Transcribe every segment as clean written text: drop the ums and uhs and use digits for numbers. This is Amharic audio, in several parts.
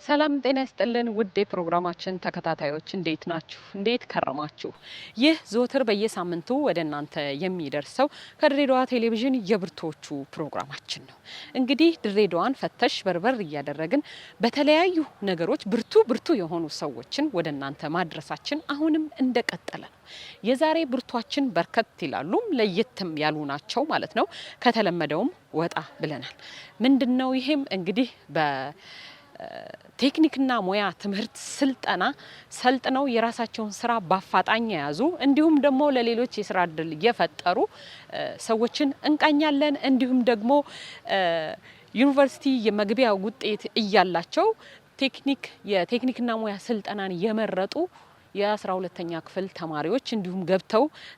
ሰላም ጤና ይስጥልን ውድ ፕሮግራማችን ተከታታዮች እንዴት ናችሁ? እንዴት ከረማችሁ? ይህ ዘወትር በየሳምንቱ ወደ እናንተ የሚደርሰው ከድሬዳዋ ቴሌቪዥን የብርቶቹ ፕሮግራማችን ነው። እንግዲህ ድሬዳዋን ፈተሽ በርበር እያደረግን በተለያዩ ነገሮች ብርቱ የሆኑ ሰዎችን ወደ እናንተ ማድረሳችን አሁንም እንደቀጠለ ነው። የዛሬ ብርቷችን በርከት ይላሉም ለየትም ያሉ ናቸው ማለት ነው። ከተለመደውም ወጣ ብለናል። ምንድነው ይሄም እንግዲህ ቴክኒክና ሙያ ትምህርት ስልጠና ሰልጥነው የራሳቸውን ስራ ባፋጣኝ ያዙ እንዲሁም ደግሞ ለሌሎች የስራ እድል የፈጠሩ ሰዎችን እንቃኛለን። እንዲሁም ደግሞ ዩኒቨርሲቲ የመግቢያ ውጤት እያላቸው የቴክኒክና ሙያ ስልጠናን የመረጡ የ12ኛ ክፍል ተማሪዎች እንዲሁም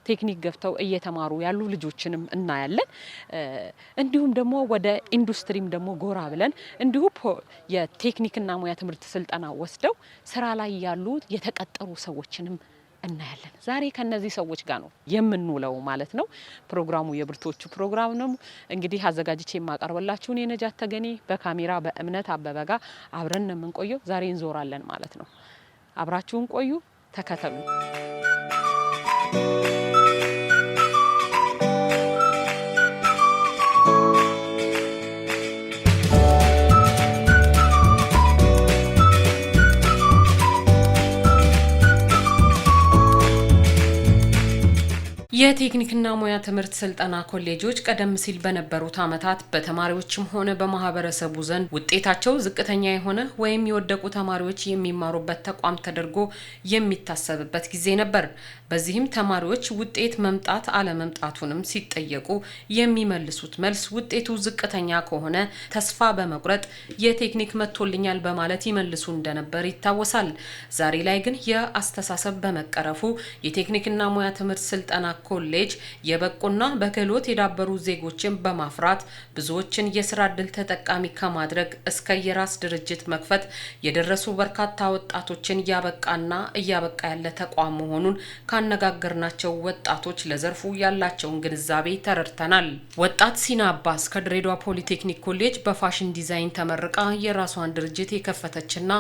ቴክኒክ ገብተው እየተማሩ ያሉ ልጆችንም እናያለን። እንዲሁም ደግሞ ወደ ኢንዱስትሪም ደግሞ ጎራ ብለን እንዲሁ የቴክኒክና ሙያ ትምህርት ስልጠና ወስደው ስራ ላይ ያሉ የተቀጠሩ ሰዎችንም እናያለን። ዛሬ ከነዚህ ሰዎች ጋር ነው የምንውለው ማለት ነው። ፕሮግራሙ የብርቶቹ ፕሮግራም ነው። እንግዲህ አዘጋጅቼ የማቀርብላችሁ እኔ ነጃት ተገኔ፣ በካሜራ በእምነት አበበ ጋር አብረን ነው የምንቆየው። ዛሬ እንዞራለን ማለት ነው። አብራችሁን ቆዩ፣ ተከተሉ። የቴክኒክና ሙያ ትምህርት ስልጠና ኮሌጆች ቀደም ሲል በነበሩት ዓመታት በተማሪዎችም ሆነ በማህበረሰቡ ዘንድ ውጤታቸው ዝቅተኛ የሆነ ወይም የወደቁ ተማሪዎች የሚማሩበት ተቋም ተደርጎ የሚታሰብበት ጊዜ ነበር። በዚህም ተማሪዎች ውጤት መምጣት አለመምጣቱንም ሲጠየቁ የሚመልሱት መልስ ውጤቱ ዝቅተኛ ከሆነ ተስፋ በመቁረጥ የቴክኒክ መጥቶልኛል በማለት ይመልሱ እንደነበር ይታወሳል። ዛሬ ላይ ግን የአስተሳሰብ በመቀረፉ የቴክኒክና ሙያ ትምህርት ስልጠና ኮሌጅ የበቁና በክህሎት የዳበሩ ዜጎችን በማፍራት ብዙዎችን የስራ እድል ተጠቃሚ ከማድረግ እስከ የራስ ድርጅት መክፈት የደረሱ በርካታ ወጣቶችን ያበቃና እያበቃ ያለ ተቋም መሆኑን ካነጋገርናቸው ወጣቶች ለዘርፉ ያላቸውን ግንዛቤ ተረድተናል። ወጣት ሲና አባስ ከድሬዳዋ ፖሊቴክኒክ ኮሌጅ በፋሽን ዲዛይን ተመርቃ የራሷን ድርጅት የከፈተችና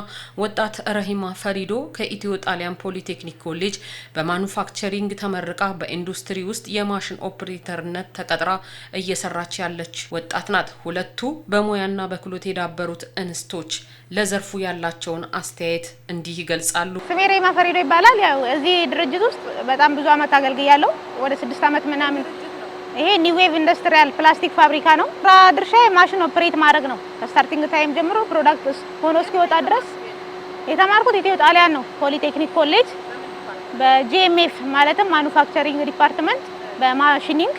ወጣት ረሂማ ፈሪዶ ከኢትዮ ጣሊያን ፖሊቴክኒክ ኮሌጅ በማኑፋክቸሪንግ ተመርቃ በኢንዱስትሪ ውስጥ የማሽን ኦፕሬተርነት ተቀጥራ እየሰራች ያለች ወጣት ናት። ሁለቱ በሙያና በክህሎት የዳበሩት እንስቶች ለዘርፉ ያላቸውን አስተያየት እንዲህ ይገልጻሉ። ስሜ ረሂማ ፈሪዶ ይባላል። ያው እዚህ ድርጅት ውስጥ በጣም ብዙ አመት አገልግያለሁ። ወደ 6 አመት ምናምን። ይሄ ኒው ዌቭ ኢንዱስትሪያል ፕላስቲክ ፋብሪካ ነው። ድርሻዬ ማሽን ኦፕሬት ማድረግ ነው። ከስታርቲንግ ታይም ጀምሮ ፕሮዳክት ሆኖ እስኪወጣ ድረስ የተማርኩት ኢትዮ ጣሊያን ነው ፖሊቴክኒክ ኮሌጅ በጂኤምኤፍ ማለትም ማኑፋክቸሪንግ ዲፓርትመንት በማሽኒንግ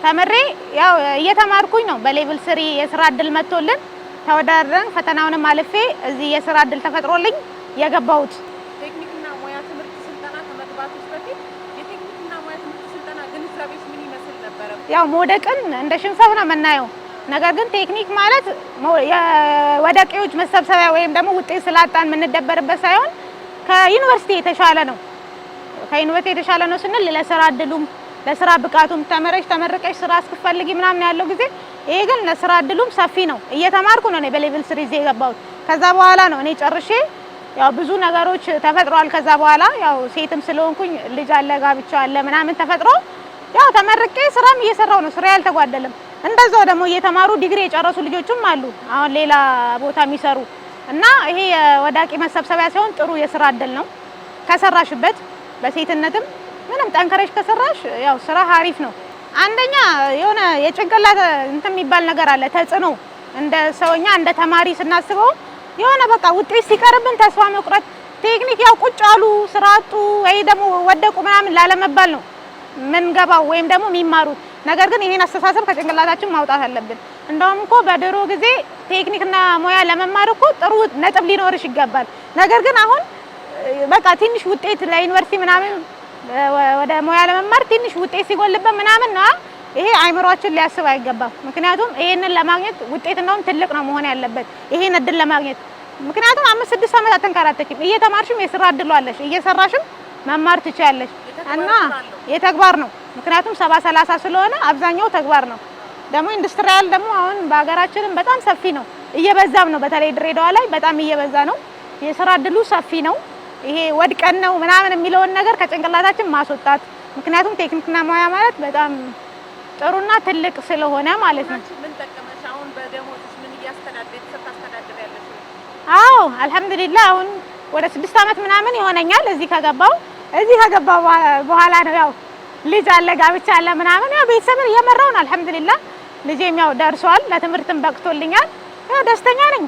ተመሬ ያው እየተማርኩኝ ነው። በሌቭል 3 የስራ እድል መጥቶልን ተወዳድረን ፈተናውንም አልፌ እዚህ የስራ እድል ተፈጥሮልኝ የገባሁት። ቴክኒክና ሙያ ትምህርት ስልጠና ከመግባትሽ በፊት የቴክኒክና ሙያ ትምህርት ስልጠና ግንዛቤሽ ምን ይመስል ነበር? ያው መውደቅን እንደ ሽንፈት ነው የምናየው። ነገር ግን ቴክኒክ ማለት የወዳቂዎች መሰብሰቢያ ወይም ደግሞ ውጤት ስላጣን የምንደበርበት ሳይሆን ከዩኒቨርሲቲ የተሻለ ነው። ከዩኒቨርሲቲ የተሻለ ነው ስንል ለስራ እድሉም ለስራ ብቃቱም ተመረቀሽ ስራ እስክፈልጊ ምናምን ያለው ጊዜ ይሄ ግን ለስራ እድሉም ሰፊ ነው። እየተማርኩ ነው እኔ በሌቭል 3 የገባሁት። ከዛ በኋላ ነው እኔ ጨርሼ ያው ብዙ ነገሮች ተፈጥሯል። ከዛ በኋላ ያው ሴትም ስለሆንኩኝ ልጅ አለ ጋብቻ አለ ምናምን ተፈጥሮ ያው ተመርቄ ስራም እየሰራው ነው። ስራ ያልተጓደለም። እንደዛው ደግሞ እየተማሩ ዲግሪ የጨረሱ ልጆችም አሉ አሁን ሌላ ቦታ የሚሰሩ እና ይሄ የወዳቂ መሰብሰቢያ ሲሆን ጥሩ የስራ እድል ነው ከሰራሽበት። በሴትነትም ምንም ጠንከረሽ ከሰራሽ ያው ስራ አሪፍ ነው። አንደኛ የሆነ የጭንቅላት እንትን የሚባል ነገር አለ ተጽዕኖ እንደ ሰውኛ እንደ ተማሪ ስናስበው የሆነ በቃ ውጤት ሲቀርብን ተስፋ መቁረጥ። ቴክኒክ ያው ቁጭ አሉ ስራ አጡ ወይ ደግሞ ወደቁ ምናምን ላለመባል ነው ምንገባው ወይም ደግሞ የሚማሩት። ነገር ግን ይሄን አስተሳሰብ ከጭንቅላታችን ማውጣት አለብን። እንደውም እኮ በድሮ ጊዜ ቴክኒክና ሙያ ለመማር እኮ ጥሩ ነጥብ ሊኖርሽ ይገባል። ነገር ግን አሁን በቃ ትንሽ ውጤት ለዩኒቨርሲቲ ምናምን ወደ ሙያ ለመማር ትንሽ ውጤት ሲጎልበት ምናምን ነው ይሄ አይምሮአችን ሊያስብ አይገባም። ምክንያቱም ይሄንን ለማግኘት ውጤት እንደውም ትልቅ ነው መሆን ያለበት ይሄን እድል ለማግኘት። ምክንያቱም 5-6 አመት አትንከራተችም። እየተማርሽም የስራ እድሉ አለሽ፣ እየሰራሽም መማር ትችያለሽ እና የተግባር ነው። ምክንያቱም 70-30 ስለሆነ አብዛኛው ተግባር ነው። ደግሞ ኢንዱስትሪያል ደግሞ አሁን በሀገራችንም በጣም ሰፊ ነው። እየበዛም ነው። በተለይ ድሬዳዋ ላይ በጣም እየበዛ ነው። የስራ እድሉ ሰፊ ነው። ይሄ ወድቀን ነው ምናምን የሚለውን ነገር ከጭንቅላታችን ማስወጣት። ምክንያቱም ቴክኒክና ሙያ ማለት በጣም ጥሩና ትልቅ ስለሆነ ማለት ነው። ምን ተቀመሽ? አሁን በደሞዝሽ ምን ታስተዳድሪያለሽ? አዎ አልሐምዱሊላህ አሁን ወደ 6 አመት ምናምን ይሆነኛል እዚህ ከገባው በኋላ ነው ያው ልጅ አለ ጋብቻ አለ ምናምን ያው ቤተሰብን እየመራው ነው አልሐምዱሊላህ። ልጄም ያው ደርሷል፣ ለትምህርትም በቅቶልኛል። ያው ደስተኛ ነኝ።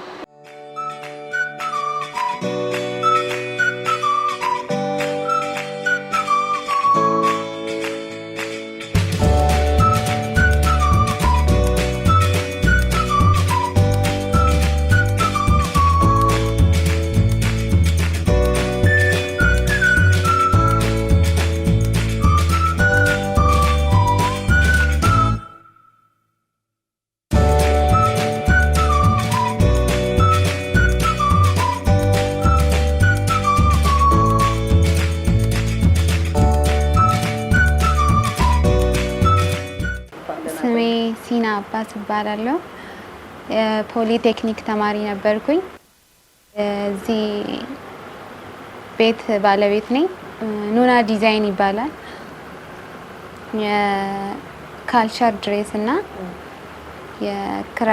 ሲና አባስ እባላለሁ። የፖሊቴክኒክ ተማሪ ነበርኩኝ። እዚህ ቤት ባለቤት ነኝ። ኑና ዲዛይን ይባላል። የካልቸር ድሬስ እና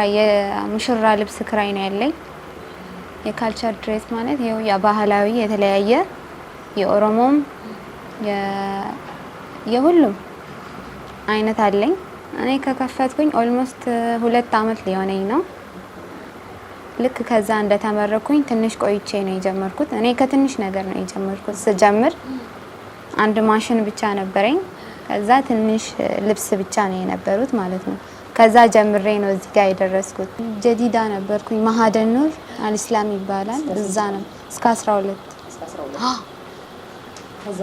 የሙሽራ ልብስ ክራይ ነው ያለኝ። የካልቸር ድሬስ ማለት ይኸው የባህላዊ የተለያየ የኦሮሞም የሁሉም አይነት አለኝ። እኔ ከከፈትኩኝ ኦልሞስት 2 አመት ሊሆነኝ ነው። ልክ ከዛ እንደተመረኩኝ ትንሽ ቆይቼ ነው የጀመርኩት። እኔ ከትንሽ ነገር ነው የጀመርኩት። ስጀምር አንድ ማሽን ብቻ ነበረኝ። ከዛ ትንሽ ልብስ ብቻ ነው የነበሩት ማለት ነው። ከዛ ጀምሬ ነው እዚህ ጋር የደረስኩት። ጀዲዳ ነበርኩኝ። ማሃደን ኑር አልኢስላም ይባላል። እዛ ነው እስከ 12 ከዛ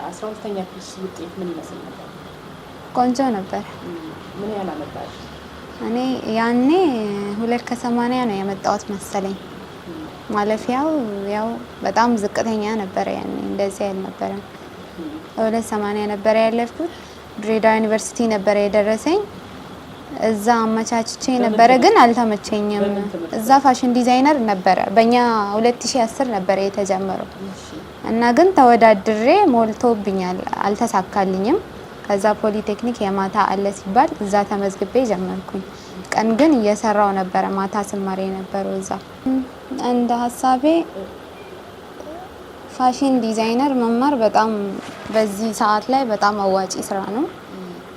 12ኛ ክፍል ውጤት ምን ይመስል ነበር? ቆንጆ ነበር። ምን ያህል አመጣሽ? እኔ ያኔ 2.80 ነው የመጣሁት መሰለኝ። ማለፊያው ያው በጣም ዝቅተኛ ነበር ያኔ፣ እንደዚህ አልነበረም። 2.80 ነበር ያለፍኩት። ድሬዳዋ ዩኒቨርሲቲ ነበር የደረሰኝ። እዛ አመቻችቼ ነበረ ግን አልተመቸኝም። እዛ ፋሽን ዲዛይነር ነበረ። በእኛ 2010 ነበር የተጀመረው እና ግን ተወዳድሬ ሞልቶብኛል፣ አልተሳካልኝም። ከዛ ፖሊቴክኒክ የማታ አለ ሲባል እዛ ተመዝግቤ ጀመርኩኝ። ቀን ግን እየሰራው ነበረ፣ ማታ ስማሬ ነበረው እዛ። እንደ ሀሳቤ ፋሽን ዲዛይነር መማር በጣም በዚህ ሰዓት ላይ በጣም አዋጪ ስራ ነው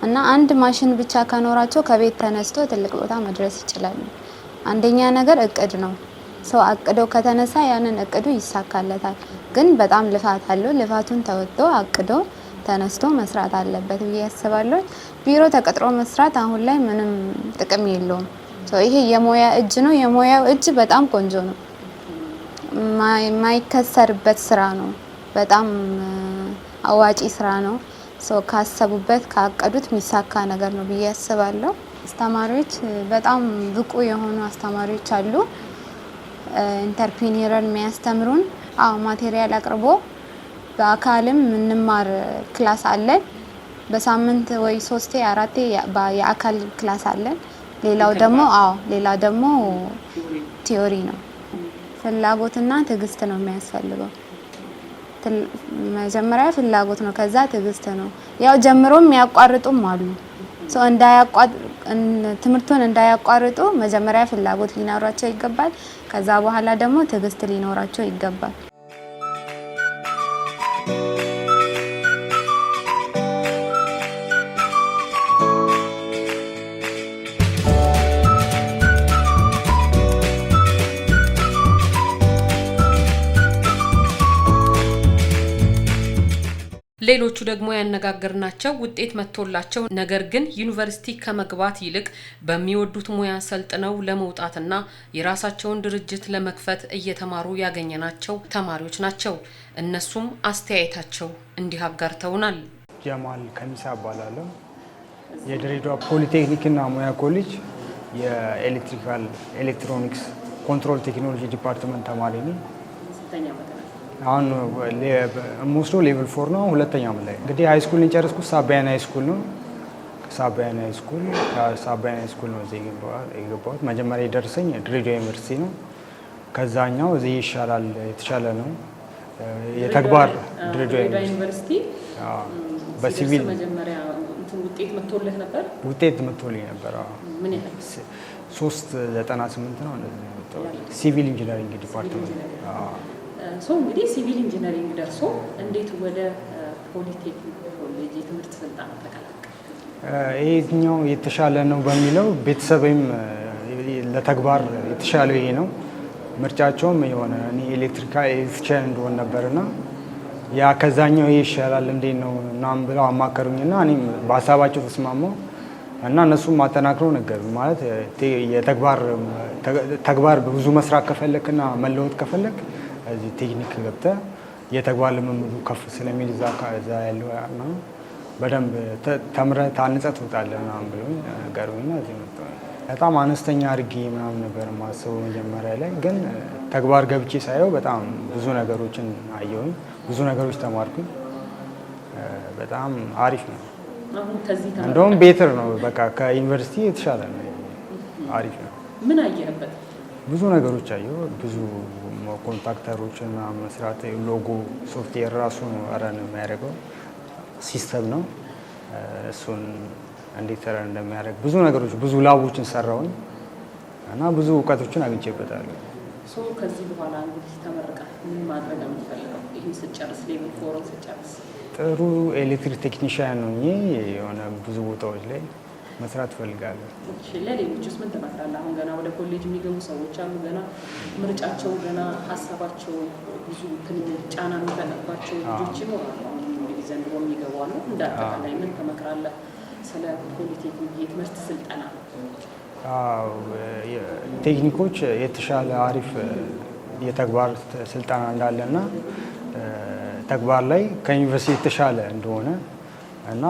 እና አንድ ማሽን ብቻ ከኖራቸው ከቤት ተነስቶ ትልቅ ቦታ መድረስ ይችላሉ። አንደኛ ነገር እቅድ ነው። ሰው አቅዶ ከተነሳ ያንን እቅዱ ይሳካለታል። ግን በጣም ልፋት አለው። ልፋቱን ተወጥቶ አቅዶ ተነስቶ መስራት አለበት ብዬ አስባለሁ። ቢሮ ተቀጥሮ መስራት አሁን ላይ ምንም ጥቅም የለውም። ይሄ የሞያ እጅ ነው። የሞያው እጅ በጣም ቆንጆ ነው። የማይከሰርበት ስራ ነው። በጣም አዋጪ ስራ ነው። ካሰቡበት ካቀዱት የሚሳካ ነገር ነው ብዬ አስባለሁ። አስተማሪዎች በጣም ብቁ የሆኑ አስተማሪዎች አሉ። ኢንተርፕሪኒየር የሚያስተምሩን ማቴሪያል አቅርቦ በአካልም እንማር ክላስ አለን። በሳምንት ወይ 3 4 የአካል ክላስ አለን። ሌላው ደግሞ ቲዮሪ ነው። ፍላጎትና ትዕግስት ነው የሚያስፈልገው። መጀመሪያ ፍላጎት ነው፣ ከዛ ትዕግስት ነው። ያው ጀምሮም የሚያቋርጡም አሉ። ትምህርቱን እንዳያቋርጡ መጀመሪያ ፍላጎት ሊኖራቸው ይገባል። ከዛ በኋላ ደግሞ ትዕግስት ሊኖራቸው ይገባል። ሌሎቹ ደግሞ ያነጋገርናቸው ውጤት መጥቶላቸው ነገር ግን ዩኒቨርሲቲ ከመግባት ይልቅ በሚወዱት ሙያ ሰልጥነው ለመውጣትና የራሳቸውን ድርጅት ለመክፈት እየተማሩ ያገኘናቸው ተማሪዎች ናቸው። እነሱም አስተያየታቸው እንዲህ አጋርተውናል። ጀማል ከሚሳ እባላለሁ። የድሬዳዋ ፖሊቴክኒክና ሙያ ኮሌጅ የኤሌክትሪካል ኤሌክትሮኒክስ ኮንትሮል ቴክኖሎጂ ዲፓርትመንት ተማሪ ነኝ። አሁን ሞስቶ ሌቭል 4 ነው። ሁለተኛ ዓመት ላይ እንግዲህ ሃይ ስኩልን ጨረስኩት። ሳቢያን ሃይ ስኩል ነው። ሳባያን ሃይ ስኩል ከሳባያን ሃይ ስኩል ነው እዚህ የገባሁት። መጀመሪያ የደረሰኝ ድሬዳዋ ዩኒቨርሲቲ ነው። ከዛኛው እዚህ ይሻላል የተሻለ ነው የተግባር ድሬዳዋ ዩኒቨርሲቲ በሲቪል መጀመሪያ ውጤት መጥቶልህ ነበር? ውጤት መጥቶልኝ ነበር። ምን ያህል? 398 ነው እንደዚህ ነው። ሲቪል ኢንጂነሪንግ ዲፓርትመንት እንግዲህ ሲቪል ኢንጂነሪንግ ደርሶ እንዴት ወደ ፖሊቴክኒክ ኮሌጅ የትምህርት ስልጠና ተቀላቀለ? ይሄኛው የተሻለ ነው በሚለው ቤተሰብም ለተግባር የተሻለ ይሄ ነው ምርጫቸውም የሆነ እኔ ኤሌክትሪሻን እንደሆነ ነበርና ያ ከዛኛው ይሄ ይሻላል እንዴት ነው እናም ብለው አማከሩኝና እኔም በሀሳባቸው ተስማማሁ እና እነሱም አጠናክረው ነገር ማለት ተግባር ብዙ መስራት ከፈለክና መለወጥ ከፈለክ እዚህ ቴክኒክ ገብተህ የተግባር ልምምዱ ከፍ ስለሚል እዛ ያለው ነው በደንብ ተምረህ ታንጸህ ትወጣለህ ምናምን ብለውኝ ነገሩኝና እዚህ መጣሁ። በጣም አነስተኛ አድርጌ ምናምን ነበር ማሰቡ መጀመሪያ ላይ፣ ግን ተግባር ገብቼ ሳየው በጣም ብዙ ነገሮችን አየሁኝ፣ ብዙ ነገሮች ተማርኩኝ። በጣም አሪፍ ነው። እንደውም ቤተር ነው በቃ ከዩኒቨርሲቲ የተሻለ ነው። አሪፍ ነው። ምን አየህበት? ብዙ ነገሮች አየሁ። ብዙ ኮንታክተሮችን መስራት፣ ሎጎ ሶፍትዌር ራሱ ነው ረን የሚያደርገው ሲስተም ነው። እሱን እንዴት ረን እንደሚያደርግ ብዙ ነገሮች ብዙ ላቦችን ሰራውኝ እና ብዙ እውቀቶችን አግኝቼበታለሁ። ከዚህ በኋላ እንግዲህ ተመርቀህ ምን ማድረግ ነው የምትፈልገው? ይህን ስጨርስ ሌቭል 4 ስጨርስ ጥሩ ኤሌክትሪክ ቴክኒሽያን ነው የሆነ ብዙ ቦታዎች ላይ መስራት እፈልጋለሁ። እሺ፣ ለሌሎችስ ምን ትመክራለህ? አሁን ገና ወደ ኮሌጅ የሚገቡ ሰዎች አሉ። ገና ምርጫቸው ገና ሀሳባቸው ብዙ ጫና የሚፈጠርባቸው ልጆች ይኖራሉ። አሁን እንግዲህ ዘንድሮ የሚገቡ አሉ። እንደ አጠቃላይ ምን ትመክራለህ ስለ ፖሊቴክኒክ የትምህርት ስልጠና? ቴክኒኮች የተሻለ አሪፍ የተግባር ስልጠና እንዳለና ተግባር ላይ ከዩኒቨርሲቲ የተሻለ እንደሆነ እና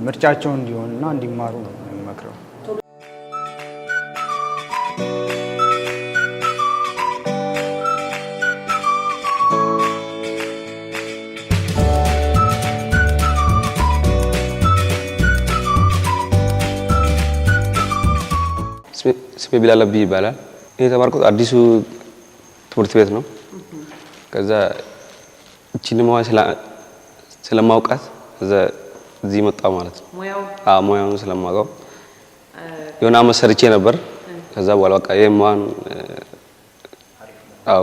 ምርጫቸው እንዲሆንና እንዲማሩ ነው የሚመክረው። ስሜ ቢላል አብዲ ይባላል። እኔ የተማርኩት አዲሱ ትምህርት ቤት ነው። ከዛ እቺን ሙያ ስለማውቃት እዚህ መጣሁ ማለት ነው። ሙያውን ስለማውቀው የሆነ ዓመት ሰርቼ ነበር። ከዛ በኋላ በቃ የማን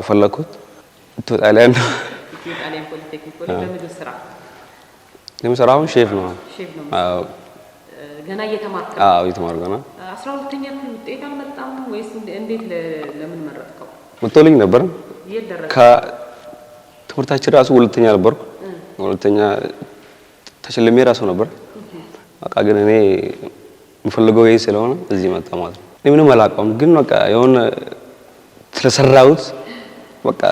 ፈለኩት ጣሊያን ነው። ጣሊያን ፖሊቴክኒክ ኮሌጅ ለምንድን ስራ? ለምሰራው ሼፍ ነው። ገና እየተማርኩ ገና 12ኛ ክፍል ውጤት አልመጣም ወይስ እንዴት? ለምን መረጥከው? መጥቶልኝ ነበር። የት ደረሰ? ከትምህርታችን ራሱ ሁለተኛ ነበርኩ። ሁለተኛ ተሸልሜ ራሱ ነበር። በቃ ግን እኔ የምፈልገው ይሄ ስለሆነ እዚህ መጣ ማለት ነው። እኔ ምንም አላውቀውም፣ ግን በቃ የሆነ ስለሰራሁት በቃ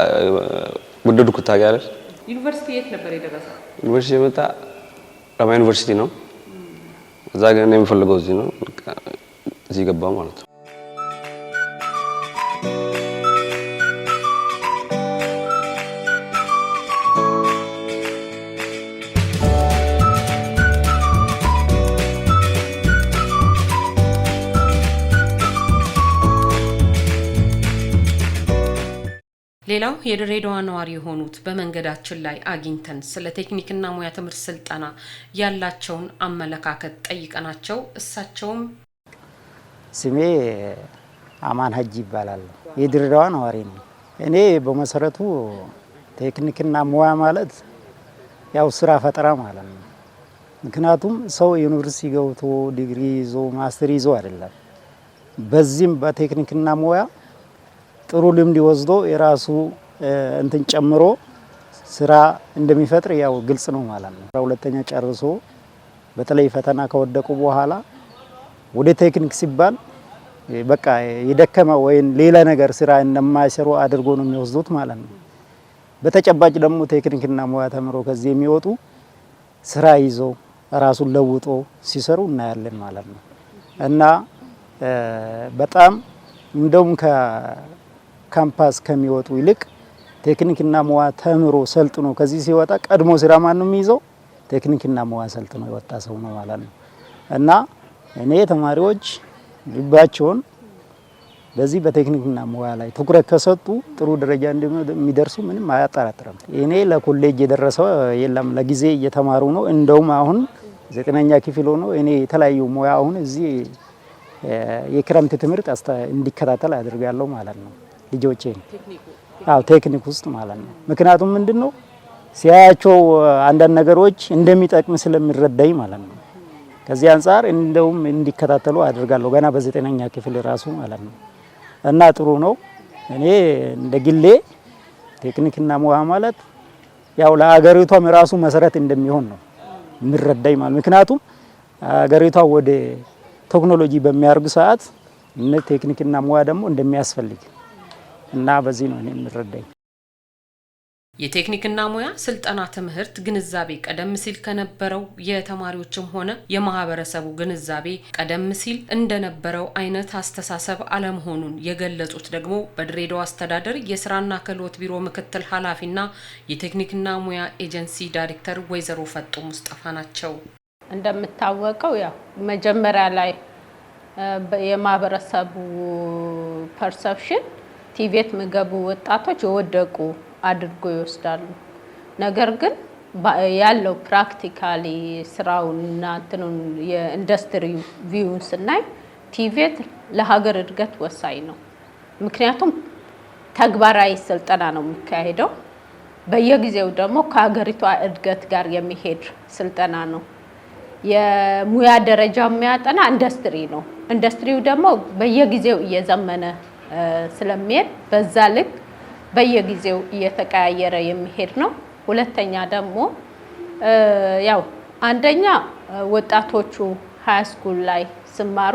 ወደድኩት። ታውቂያለሽ? ዩኒቨርሲቲ የት ነበር የደረሰው? ዩኒቨርሲቲ የመጣ ራማ ዩኒቨርሲቲ ነው። እዛ ግን እኔ የምፈልገው እዚህ ነው። እዚህ ገባ ማለት ነው። ሌላው የድሬዳዋ ነዋሪ የሆኑት በመንገዳችን ላይ አግኝተን ስለ ቴክኒክና ሙያ ትምህርት ስልጠና ያላቸውን አመለካከት ጠይቀናቸው እሳቸውም ስሜ አማን ሀጂ ይባላል። የድሬዳዋ ነዋሪ ነኝ። እኔ በመሰረቱ ቴክኒክና ሙያ ማለት ያው ስራ ፈጠራ ማለት ነው። ምክንያቱም ሰው ዩኒቨርሲቲ ገብቶ ዲግሪ ይዞ ማስተር ይዞ አይደለም። በዚህም በቴክኒክና ሙያ ጥሩ ልምድ ወስዶ የራሱ እንትን ጨምሮ ስራ እንደሚፈጥር ያው ግልጽ ነው ማለት ነው። ሁለተኛ ጨርሶ በተለይ ፈተና ከወደቁ በኋላ ወደ ቴክኒክ ሲባል በቃ የደከመ ወይም ሌላ ነገር ስራ እንደማይሰሩ አድርጎ ነው የሚወስዱት ማለት ነው። በተጨባጭ ደግሞ ቴክኒክና ሙያ ተምሮ ከዚህ የሚወጡ ስራ ይዞ ራሱን ለውጦ ሲሰሩ እናያለን ማለት ነው። እና በጣም እንደውም ከካምፓስ ከሚወጡ ይልቅ ቴክኒክና ሙያ ተምሮ ሰልጥኖ ከዚህ ሲወጣ ቀድሞ ስራ ማን ነው የሚይዘው? ቴክኒክና ሙያ ሰልጥኖ የወጣ ሰው ነው ማለት ነው። እና እኔ ተማሪዎች ልባቸውን በዚህ በቴክኒክና ሙያ ላይ ትኩረት ከሰጡ ጥሩ ደረጃ እንደሚደርሱ ምንም አያጠራጥርም። እኔ ለኮሌጅ የደረሰው የለም፣ ለጊዜ እየተማሩ ነው። እንደውም አሁን 9ኛ ክፍል ሆኖ እኔ የተለያዩ ሙያ አሁን እዚህ የክረምት ትምህርት እንዲከታተል አድርጋለሁ ማለት ነው ልጆቼ። ቴክኒክ ውስጥ ማለት ነው። ምክንያቱም ምንድነው ሲያያቸው አንዳንድ ነገሮች እንደሚጠቅም ስለሚረዳኝ ማለት ነው። ከዚህ አንፃር እንደውም እንዲከታተሉ አድርጋለሁ ገና በ9ኛ ክፍል ራሱ ማለት ነው። እና ጥሩ ነው። እኔ እንደ ግሌ ቴክኒክና ሙያ ማለት ያው ለሀገሪቷም ራሱ መሰረት እንደሚሆን ነው የሚረዳኝ ማለት። ምክንያቱም ሀገሪቷ ወደ ቴክኖሎጂ በሚያርጉ ሰዓት እነ ቴክኒክና ሙያ ደግሞ እንደሚያስፈልግ እና በዚህ ነው እኔ የሚረዳኝ። የቴክኒክና ሙያ ስልጠና ትምህርት ግንዛቤ ቀደም ሲል ከነበረው የተማሪዎችም ሆነ የማህበረሰቡ ግንዛቤ ቀደም ሲል እንደነበረው አይነት አስተሳሰብ አለመሆኑን የገለጹት ደግሞ በድሬዳዋ አስተዳደር የስራና ክህሎት ቢሮ ምክትል ኃላፊና የቴክኒክና ሙያ ኤጀንሲ ዳይሬክተር ወይዘሮ ፈጡ ሙስጠፋ ናቸው። እንደምታወቀው ያው መጀመሪያ ላይ የማህበረሰቡ ፐርሰፕሽን ቲቬት የሚገቡ ወጣቶች የወደቁ አድርጎ ይወስዳሉ። ነገር ግን ያለው ፕራክቲካሊ ስራውና እንትኑን የኢንዱስትሪ ቪውን ስናይ ቲቬት ለሀገር እድገት ወሳኝ ነው። ምክንያቱም ተግባራዊ ስልጠና ነው የሚካሄደው። በየጊዜው ደግሞ ከሀገሪቷ እድገት ጋር የሚሄድ ስልጠና ነው። የሙያ ደረጃ የሚያጠና ኢንዱስትሪ ነው። ኢንዱስትሪው ደግሞ በየጊዜው እየዘመነ ስለሚሄድ በዛ ልክ በየጊዜው እየተቀያየረ የሚሄድ ነው። ሁለተኛ ደግሞ ያው አንደኛ ወጣቶቹ ሃይ ስኩል ላይ ሲማሩ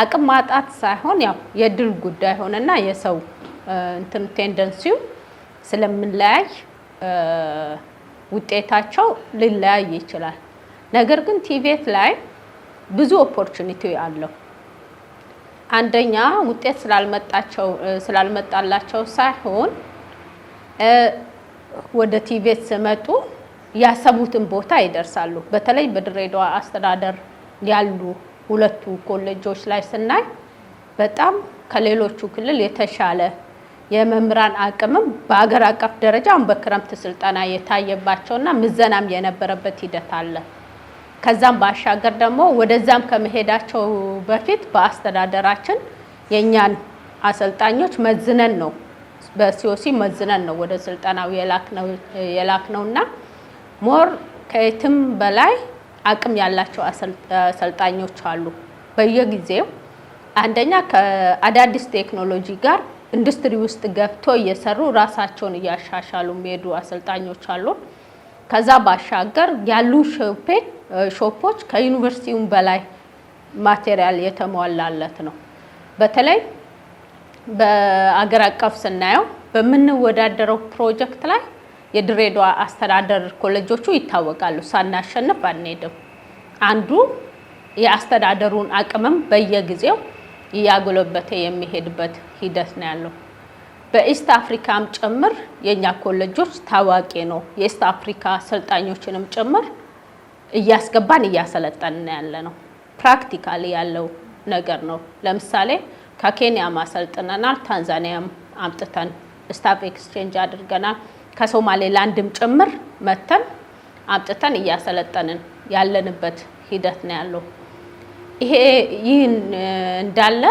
አቅም ማጣት ሳይሆን ያው የድል ጉዳይ ሆነና የሰው እንትን ቴንደንሲው ስለምንለያይ ውጤታቸው ሊለያይ ይችላል። ነገር ግን ቲቬት ላይ ብዙ ኦፖርቹኒቲ አለው። አንደኛ ውጤት ስላልመጣላቸው ሳይሆን ወደ ቲቬት ሲመጡ ያሰቡትን ቦታ ይደርሳሉ። በተለይ በድሬዳዋ አስተዳደር ያሉ ሁለቱ ኮሌጆች ላይ ስናይ በጣም ከሌሎቹ ክልል የተሻለ የመምህራን አቅምም በአገር አቀፍ ደረጃ በክረምት ስልጠና የታየባቸውና ምዘናም የነበረበት ሂደት አለ። ከዛም ባሻገር ደግሞ ወደዛም ከመሄዳቸው በፊት በአስተዳደራችን የኛን አሰልጣኞች መዝነን ነው በሲኦሲ መዝነን ነው ወደ ስልጠናው የላክነውና ሞር ከየትም በላይ አቅም ያላቸው አሰልጣኞች አሉ። በየጊዜው አንደኛ ከአዳዲስ ቴክኖሎጂ ጋር ኢንዱስትሪ ውስጥ ገብቶ እየሰሩ ራሳቸውን እያሻሻሉ የሚሄዱ አሰልጣኞች አሉ። ከዛ ባሻገር ያሉ ሾፖች ከዩኒቨርሲቲው በላይ ማቴሪያል የተሟላለት ነው። በተለይ በአገር አቀፍ ስናየው በምንወዳደረው ፕሮጀክት ላይ የድሬዳዋ አስተዳደር ኮሌጆቹ ይታወቃሉ። ሳናሸንፍ አንሄድም። አንዱ የአስተዳደሩን አቅምም በየጊዜው እያጎለበተ የሚሄድበት ሂደት ነው ያለው። በኢስት አፍሪካም ጭምር የኛ ኮሌጆች ታዋቂ ነው። የኢስት አፍሪካ ሰልጣኞችንም ጭምር እያስገባን እያሰለጠንን ያለ ነው። ፕራክቲካሊ ያለው ነገር ነው። ለምሳሌ ከኬንያ ማሰልጥነናል፣ ታንዛኒያም አምጥተን ስታፍ ኤክስቼንጅ አድርገናል። ከሶማሌላንድም ጭምር መተን አምጥተን እያሰለጠንን ያለንበት ሂደት ነው ያለው። ይህን እንዳለ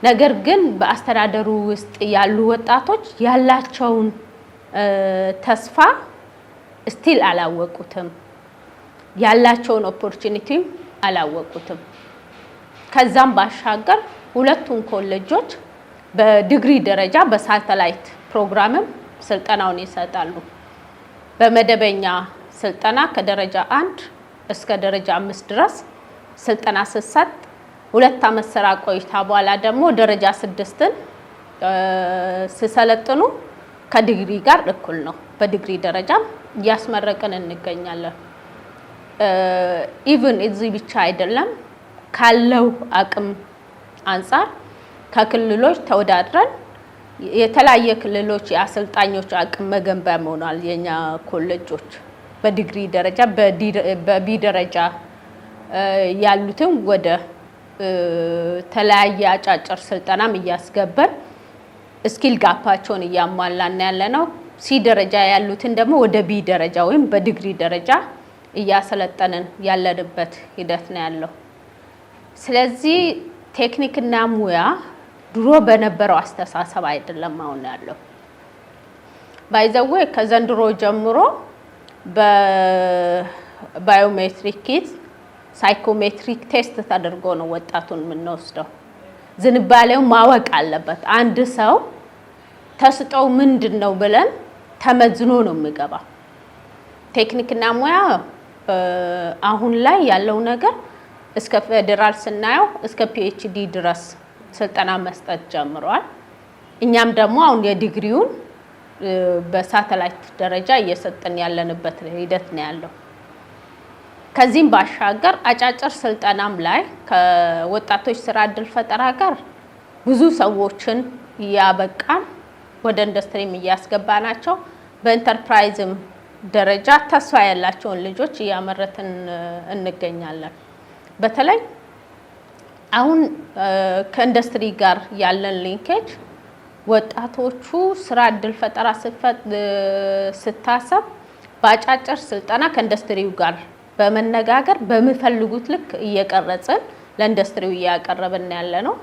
ነገር ግን በአስተዳደሩ ውስጥ ያሉ ወጣቶች ያላቸውን ተስፋ ስቲል አላወቁትም፣ ያላቸውን ኦፖርቹኒቲ አላወቁትም። ከዛም ባሻገር ሁለቱም ኮሌጆች በዲግሪ ደረጃ በሳተላይት ፕሮግራምም ስልጠናውን ይሰጣሉ። በመደበኛ ስልጠና ከደረጃ 1 እስከ ደረጃ 5 ድረስ ስልጠና ሲሰጥ 2 ዓመት ስራ ቆይታ በኋላ ደግሞ ደረጃ 6ን ሲሰለጥኑ ከዲግሪ ጋር እኩል ነው። በዲግሪ ደረጃ እያስመረቅን እንገኛለን። ኢቭን እዚህ ብቻ አይደለም፣ ካለው አቅም አንፃር ከክልሎች ተወዳድረን የተለያየ ክልሎች የአሰልጣኞች አቅም መገንቢያ ሆኗል። የኛ ኮሌጆች በዲግሪ ደረጃ በቢ ደረጃ ያሉትን ወደ ተለያየ አጫጭር ስልጠናም እያስገበን ስኪል ጋፓቸውን እያሟላን ያለነው። ሲ ደረጃ ያሉትን ደግሞ ወደ ቢ ደረጃ ወይም በዲግሪ ደረጃ እያሰለጠንን ያለንበት ሂደት ነው ያለው። ስለዚህ ቴክኒክና ሙያ ድሮ በነበረው አስተሳሰብ አይደለም አሁን ያለው። ባይዘዌ ከዘንድሮ ጀምሮ በባዮሜትሪክ ኪት ሳይኮሜትሪክ ቴስት ተደርጎ ነው ወጣቱን የምንወስደው። ዝንባሌው ማወቅ አለበት። አንድ ሰው ተስጠው ምንድነው ብለን ተመዝኖ ነው የሚገባው። ቴክኒክና ሙያ አሁን ላይ ያለው ነገር እስከ ፌደራል ስናየው እስከ ፒኤችዲ ድረስ ስልጠና መስጠት ጀምሯል። እኛም ደግሞ አሁን የዲግሪውን በሳተላይት ደረጃ እየሰጠን ያለንበት ሂደት ነው ያለው። ከዚህም ባሻገር አጫጭር ስልጠናም ላይ ከወጣቶች ስራ እድል ፈጠራ ጋር ብዙ ሰዎችን ያበቃን ወደ ኢንዱስትሪም እያስገባናቸው በኢንተርፕራይዝም ደረጃ ተስፋ ያላቸውን ልጆች እያመረትን እንገኛለን። በተለይ አሁን ከኢንዱስትሪ ጋር ያለን ሊንኬጅ ወጣቶቹ ስራ እድል ፈጠራ ስታሰብ በአጫጭር ስልጠና ከኢንዱስትሪው ጋር በመነጋገር በሚፈልጉት ልክ እየቀረጽን ለኢንዱስትሪው እያቀረብን ያለ ነው።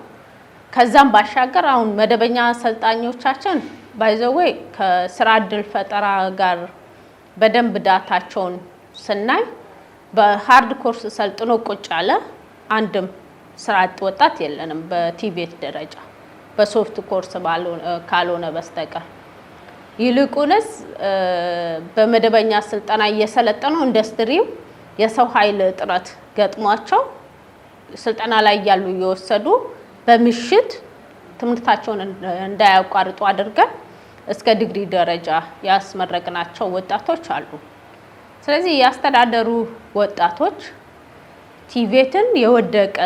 ከዛም ባሻገር አሁን መደበኛ አሰልጣኞቻችን ባይዘዌ ከስራ እድል ፈጠራ ጋር በደንብ ዳታቸውን ስናይ በሃርድ ኮርስ ሰልጥኖ ቁጭ ያለ አንድም ስራ አጥ ወጣት የለንም በቲቤት ደረጃ በሶፍት ኮርስ ካልሆነ በስተቀር። ይልቁንስ በመደበኛ ስልጠና እየሰለጠኑ ኢንዱስትሪው የሰው ኃይል እጥረት ገጥሟቸው ስልጠና ላይ ያሉ እየወሰዱ በምሽት ትምህርታቸውን እንዳያቋርጡ አድርገን እስከ ዲግሪ ደረጃ ያስመረቅናቸው ወጣቶች አሉ። ስለዚህ ያስተዳደሩ ወጣቶች ቲቬትን የወደቀ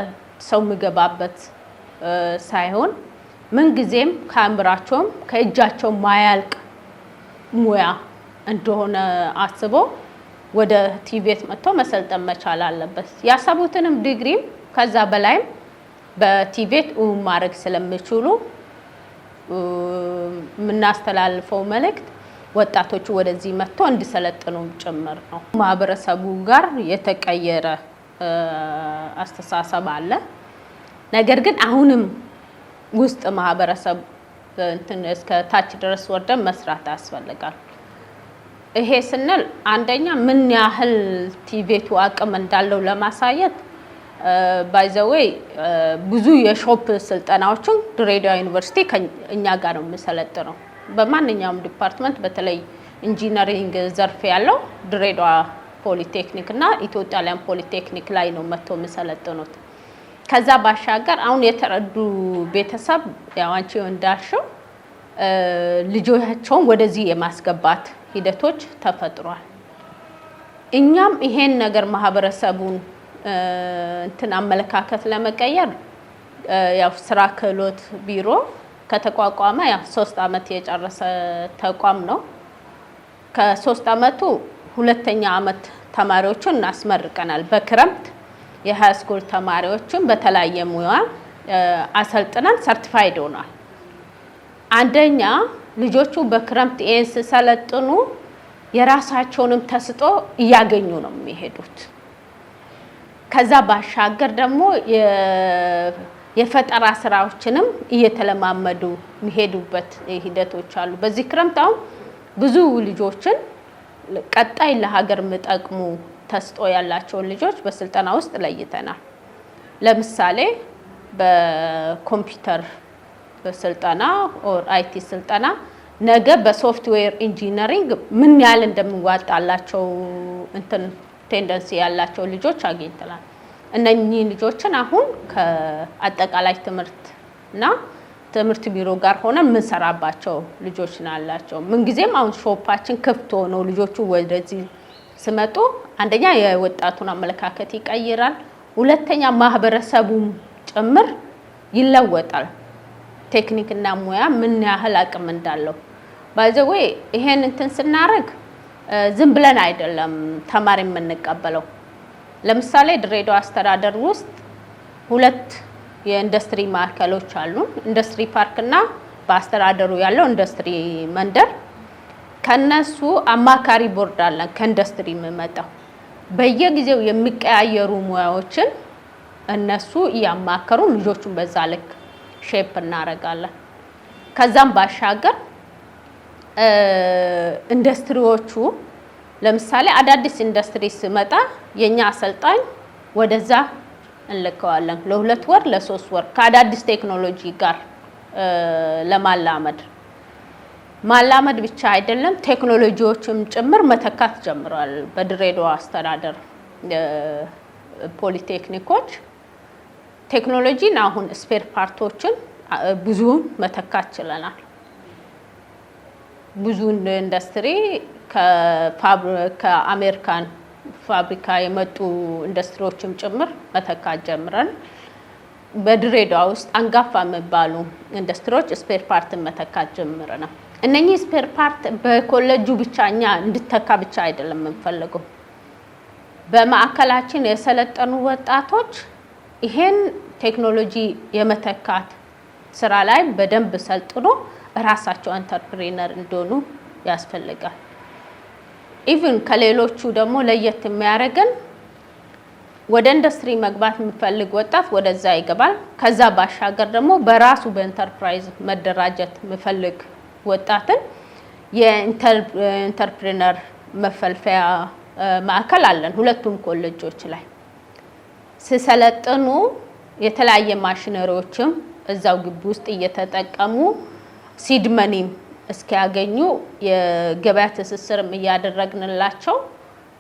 ሰው የሚገባበት ሳይሆን ምን ጊዜም ከአምራቸውም ከእጃቸው ማያልቅ ሙያ እንደሆነ አስቦ ወደ ቲቬት መጥቶ መሰልጠን መቻል አለበት። ያሰቡትንም ዲግሪም ከዛ በላይም በቲቬት ማድረግ ስለሚችሉ የምናስተላልፈው መልእክት ወጣቶቹ ወደዚህ መጥቶ እንዲሰለጥኑ ጭምር ነው። ማህበረሰቡ ጋር የተቀየረ አስተሳሰብ አለ። ነገር ግን አሁንም ውስጥ ማህበረሰብ እስከ ታች ድረስ ወርደን መስራት ያስፈልጋል። ይሄ ስንል አንደኛ ምን ያህል ቲቬቱ አቅም እንዳለው ለማሳየት ባይዘዌይ ብዙ የሾፕ ስልጠናዎችን ድሬዳዋ ዩኒቨርሲቲ እኛ ጋር ነው የሚሰለጥነው። በማንኛውም ዲፓርትመንት በተለይ ኢንጂነሪንግ ዘርፍ ያለው ድሬዳዋ ፖሊቴክኒክ እና ኢትዮጵያ ጣሊያን ፖሊቴክኒክ ላይ ነው መጥቶ የሚሰለጥኑት። ከዛ ባሻገር አሁን የተረዱ ቤተሰብ ያው አንቺ እንዳልሽው ልጆቻቸውን ወደዚህ የማስገባት ሂደቶች ተፈጥሯል። እኛም ይሄን ነገር ማህበረሰቡን አመለካከት ለመቀየር ያው ስራ ክህሎት ቢሮ ከተቋቋመ ያው 3 አመት የጨረሰ ተቋም ነው። ከ3 አመቱ ሁለተኛ አመት ተማሪዎችን እናስመርቀናል። በክረምት የሃይ ስኩል ተማሪዎችን በተለያየ ሙያ አሰልጥነን ሰርቲፋይድ ሆኗል። አንደኛ ልጆቹ በክረምት ይሄን ሲሰለጥኑ የራሳቸውንም ተስጦ እያገኙ ነው የሚሄዱት። ከዛ ባሻገር ደግሞ የፈጠራ ስራዎችንም እየተለማመዱ የሚሄዱበት ሂደቶች አሉ። በዚህ ክረምት አሁን ብዙ ልጆችን ቀጣይ ለሀገር የሚጠቅሙ ተስጦ ያላቸውን ልጆች በስልጠና ውስጥ ለይተናል። ለምሳሌ በኮምፒውተር ስልጠና ኦር አይቲ ስልጠና ነገ በሶፍትዌር ኢንጂነሪንግ ምን ያህል እንደሚዋጣላቸው ቴንደንሲ ያላቸው ልጆች አግኝተናል። እነኚህ ልጆችን አሁን ከአጠቃላይ ትምህርትና ትምህርት ቢሮ ጋር ሆነ የምንሰራባቸው ልጆች ናቸው። ምን ጊዜም አሁን ሾፓችን ክፍት ሆነው ልጆቹ ወደዚህ ሲመጡ አንደኛ የወጣቱን አመለካከት ይቀይራል፣ ሁለተኛ ማህበረሰቡም ጭምር ይለወጣል። ቴክኒክና ሙያ ምን ያህል አቅም እንዳለው ባይዘዌ ይሄን ስናረግ ዝም ብለን አይደለም ተማሪ የምንቀበለው። ለምሳሌ ድሬዳዋ አስተዳደር ውስጥ ሁለት የኢንዱስትሪ ማዕከሎች አሉ። ኢንዱስትሪ ፓርክና በአስተዳደሩ ያለው ኢንዱስትሪ መንደር። ከነሱ አማካሪ ቦርድ አለን ከኢንዱስትሪ የሚመጣው በየጊዜው የሚቀያየሩ ሙያዎችን እነሱ ያማከሩ ልጆቹን በዛ ልክ ሼፕ እናረጋለን። ከዛም ባሻገር ኢንዱስትሪዎቹ ለምሳሌ አዳዲስ ኢንዱስትሪ ሲመጣ የኛ አሰልጣኝ ወደዛ እንልከዋለን ለ2 ወር ለ3 ወር ከአዳዲስ ቴክኖሎጂ ጋር ማላመድ ብቻ አይደለም ቴክኖሎጂዎችም ጭምር መተካት ጀምረዋል። በድሬዳዋ አስተዳደር ፖሊቴክኒኮች ቴክኖሎጂን አሁን ስፔር ፓርቶችን ብዙ መተካት ችለናል። ብዙ ኢንዱስትሪ ከአሜሪካን ፋብሪካ የመጡ ኢንዱስትሪዎችም ጭምር መተካት ጀምረን በድሬዳዋ ውስጥ አንጋፋ የሚባሉ ኢንዱስትሪዎች ስፔር ፓርትን መተካት ጀምረናል። እነኚህ ስፔር ፓርት በኮሌጁ ብቻኛ እንድተካ ብቻ አይደለም የምንፈልገው። በማዕከላችን የሰለጠኑ ወጣቶች ይሄን ቴክኖሎጂ የመተካት ስራ ላይ በደንብ ሰልጥኖ ራሳቸው ኢንተርፕሪነር እንደሆኑ ያስፈልጋል። ኢቭን ከሌሎቹ ደግሞ ለየት የሚያደርገን ወደ ኢንዱስትሪ መግባት የሚፈልግ ወጣት ወደዛ ይገባል። ከዛ ባሻገር ደግሞ በራሱ በኢንተርፕራይዝ መደራጀት የሚፈልግ ወጣትን የኢንተርፕሪነር መፈልፈያ ማዕከል አለን ሁለቱም ኮሌጆች ላይ። ሲሰለጥኑ የተለያየ ማሽነሪዎችም እዛው ግቢ ውስጥ እየተጠቀሙ ሲድ መኒም እስኪያገኙ የገበያ ትስስርም እያደረግንላቸው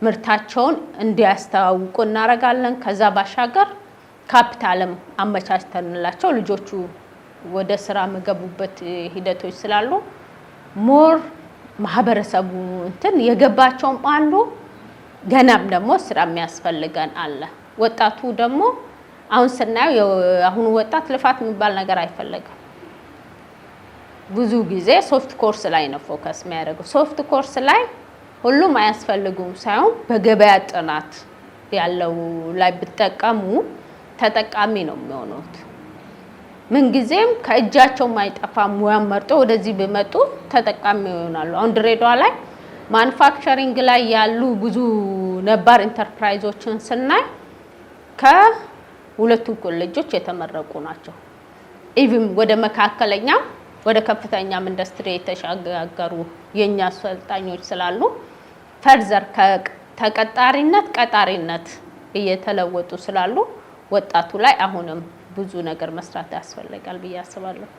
ምርታቸውን እንዲያስተዋውቁ እናረጋለን። ከዛ ባሻገር ካፒታልም አመቻችተንላቸው ልጆቹ ወደ ስራ መገቡበት ሂደቶች ስላሉ ሞር ማህበረሰቡ እንትን የገባቸውም አሉ። ገናም ደግሞ ስራ የሚያስፈልገን አለ። ወጣቱ ደግሞ አሁን ስናየው አሁን ወጣት ልፋት የሚባል ነገር አይፈልግም። ብዙ ጊዜ ሶፍት ኮርስ ላይ ነው ፎከስ የሚያደርገው። ሶፍት ኮርስ ላይ ሁሉም አያስፈልጉም ሳይሆን በገበያ ጥናት ያለው ላይ ብትጠቀሙ ተጠቃሚ ነው የሚሆኑት። ምን ጊዜም ከእጃቸው ማይጠፋ ሙያ መርጦ ወደዚህ ቢመጡ ተጠቃሚ ይሆናሉ። አሁን ድሬዳዋ ላይ ማኑፋክቸሪንግ ላይ ያሉ ብዙ ነባር ኢንተርፕራይዞችን ስናይ ከሁለቱ ኮሌጆች የተመረቁ ናቸው። ኢቭን ወደ መካከለኛ ወደ ከፍተኛም ኢንዱስትሪ የተሻገሩ የኛ አሰልጣኞች ስላሉ ፈርዘር ከተቀጣሪነት ቀጣሪነት እየተለወጡ ስላሉ ወጣቱ ላይ አሁንም ብዙ ነገር መስራት ያስፈልጋል ብዬ አስባለሁ።